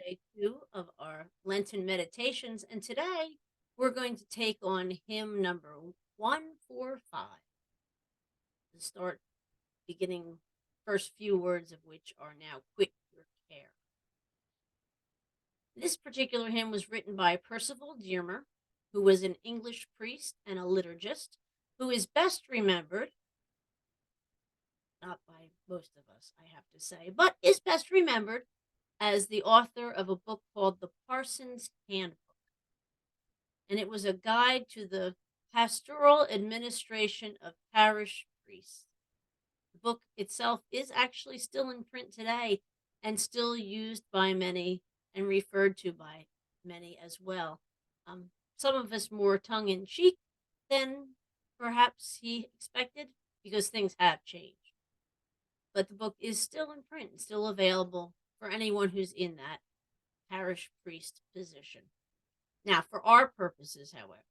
day 2 of our Lenten meditations, and today we're going to take on hymn number 145 to start, beginning first few words of which are now quit your care. This particular hymn was written by Percival Dearmer, who was an English priest and a liturgist, who is best remembered, not by most of us, I have to say, but is best remembered as the author of a book called The Parson's Handbook. And it was a guide to the pastoral administration of parish priests. The book itself is actually still in print today and still used by many and referred to by many as well. Some of us more tongue in cheek than perhaps he expected because things have changed. But the book is still in print and still available for anyone who's in that parish priest position. Now, for our purposes, however,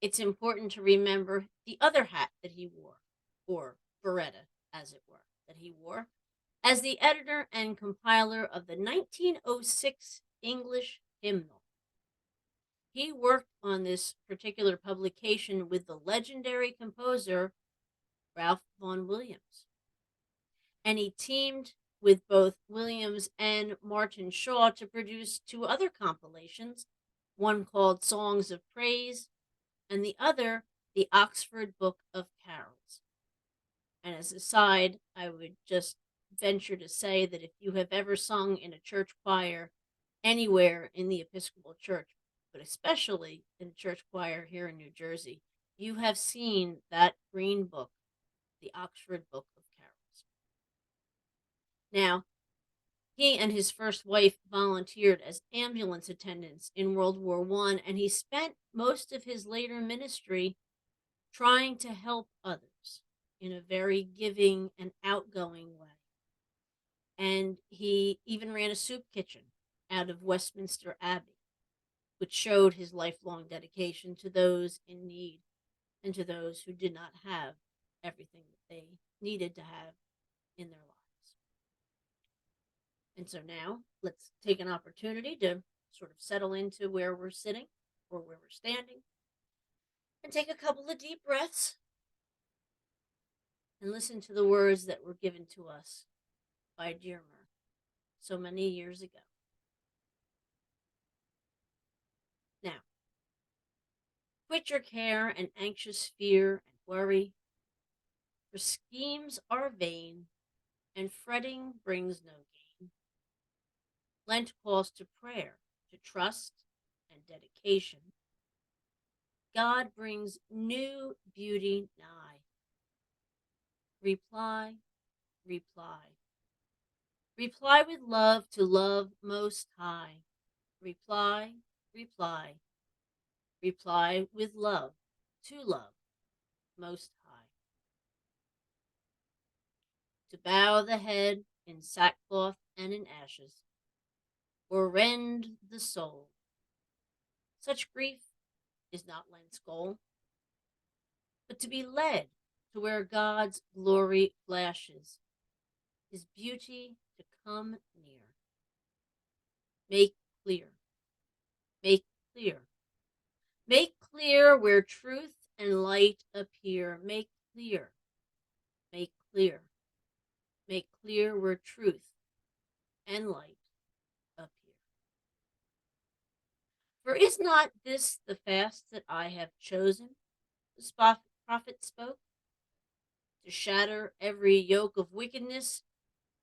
it's important to remember the other hat that he wore, or beretta, as it were, that he wore, as the editor and compiler of the 1906 English hymnal. He worked on this particular publication with the legendary composer Ralph Vaughan Williams. And he teamed with both Williams and Martin Shaw to produce two other compilations, one called Songs of Praise and the other, the Oxford Book of Carols. And as a side, I would just venture to say that if you have ever sung in a church choir anywhere in the Episcopal Church, but especially in a church choir here in New Jersey, you have seen that green book, the Oxford Book of Carols. Now, he and his first wife volunteered as ambulance attendants in World War I, and he spent most of his later ministry trying to help others in a very giving and outgoing way. And he even ran a soup kitchen out of Westminster Abbey, which showed his lifelong dedication to those in need and to those who did not have everything that they needed to have in their lives. And so now let's take an opportunity to sort of settle into where we're sitting or where we're standing and take a couple of deep breaths and listen to the words that were given to us by Dearmer so many years ago. Now, quit your care and anxious fear and worry, for schemes are vain and fretting brings no gain. Lent calls to prayer, to trust and dedication. God brings new beauty nigh. Reply, reply. Reply with love to love most high. Reply, reply. Reply with love to love most high. To bow the head in sackcloth and in ashes, or rend the soul. Such grief is not Lent's goal, but to be led to where God's glory flashes, his beauty to come near. Make clear, make clear, make clear where truth and light appear. Make clear, make clear, make clear where truth and light appear. For is not this the fast that I have chosen? The prophet spoke, to shatter every yoke of wickedness,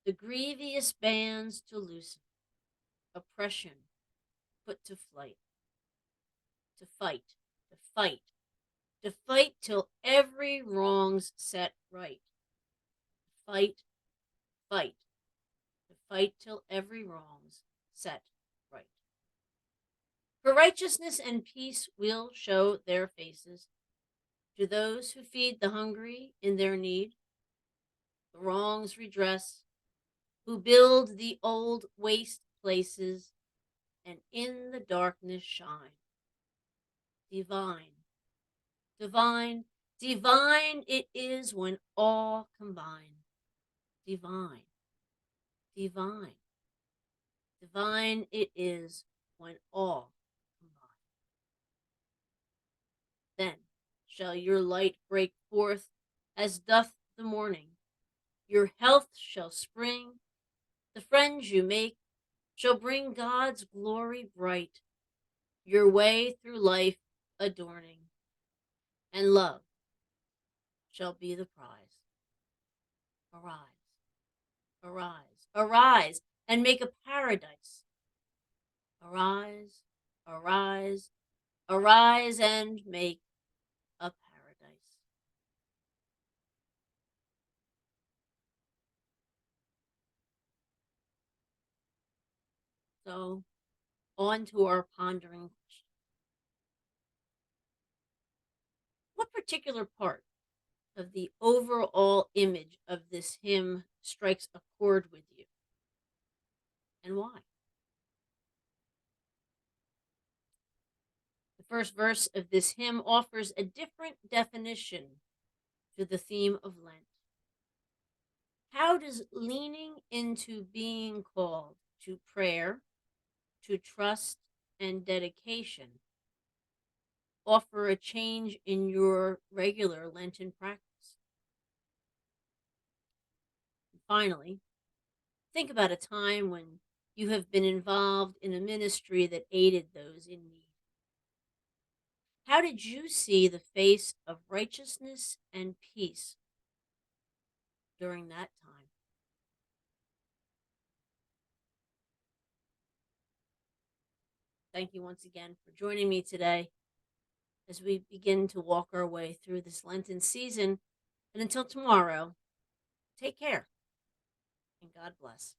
the grievous bands to loosen, oppression put to flight, to fight, to fight, to fight till every wrong's set right. Fight, fight, to fight till every wrong's set right. For righteousness and peace will show their faces to those who feed the hungry in their need, the wrongs redress, who build the old waste places, and in the darkness shine. Divine, divine, divine it is when all combine. Divine, divine, Divine it is when all combine. Then shall your light break forth as doth the morning. Your health shall spring. The friends you make shall bring God's glory bright, your way through life adorning, and love shall be the prize. Arise, arise, arise, and make a paradise. Arise, arise, arise, and make a paradise. So, on to our pondering question. What particular part of the overall image of this hymn strikes a chord with you, and why? The first verse of this hymn offers a different definition to the theme of Lent. How does leaning into being called to prayer, to trust, and dedication offer a change in your regular Lenten practice? And finally, think about a time when you have been involved in a ministry that aided those in need. How did you see the face of righteousness and peace during that time? Thank you once again for joining me today as we begin to walk our way through this Lenten season. And until tomorrow, take care and God bless.